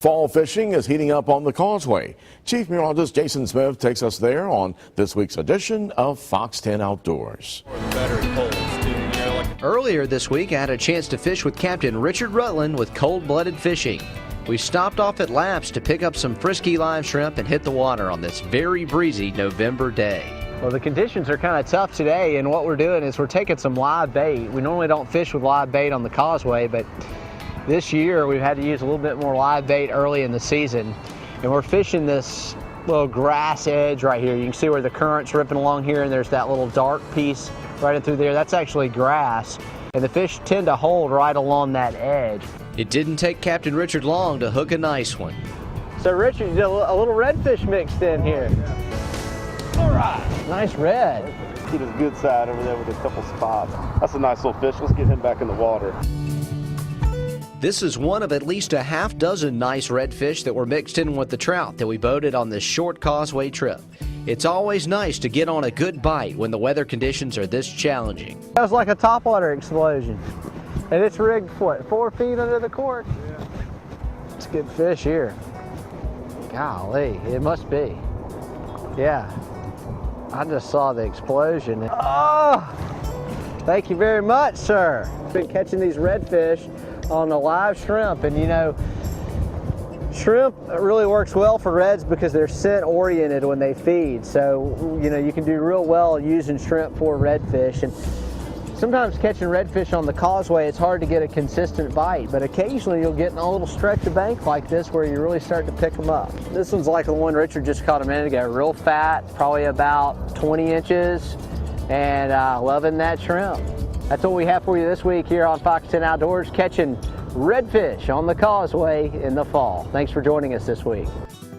Fall fishing is heating up on the Causeway. Chief Meteorologist Jason Smith takes us there on this week's edition of Fox 10 Outdoors. Earlier this week, I had a chance to fish with Captain Richard Rutland with Cold-Blooded Fishing. We stopped off at Laps to pick up some frisky live shrimp and hit the water on this very breezy November day. Well, the conditions are kind of tough today, and what we're doing is we're taking some live bait. We normally don't fish with live bait on the Causeway, but this year we've had to use a little bit more live bait early in the season, and we're fishing this little grass edge right here. You can see where the current's ripping along here, and there's that little dark piece right in through there. That's actually grass, and the fish tend to hold right along that edge. It didn't take Captain Richard long to hook a nice one. So Richard, you did a little redfish mixed in here. All right, nice red. Keep his good side over there with a couple spots. That's a nice little fish. Let's get him back in the water. This is one of at least a half dozen nice redfish that were mixed in with the trout that we boated on this short Causeway trip. It's always nice to get on a good bite when the weather conditions are this challenging. That was like a topwater explosion. And it's rigged, what, 4 feet under the cork? Yeah. It's a good fish here. Golly, it must be. Yeah. I just saw the explosion. Oh! Thank you very much, sir. Been catching these redfish on the live shrimp, and you know, shrimp really works well for reds because they're scent oriented when they feed. So, you know, you can do real well using shrimp for redfish. And sometimes catching redfish on the Causeway, it's hard to get a consistent bite, but occasionally you'll get in a little stretch of bank like this where you really start to pick them up. This one's like the one Richard just caught a minute ago, real fat, probably about 20 inches, and loving that shrimp. That's what we have for you this week here on Fox 10 Outdoors, catching redfish on the Causeway in the fall. Thanks for joining us this week.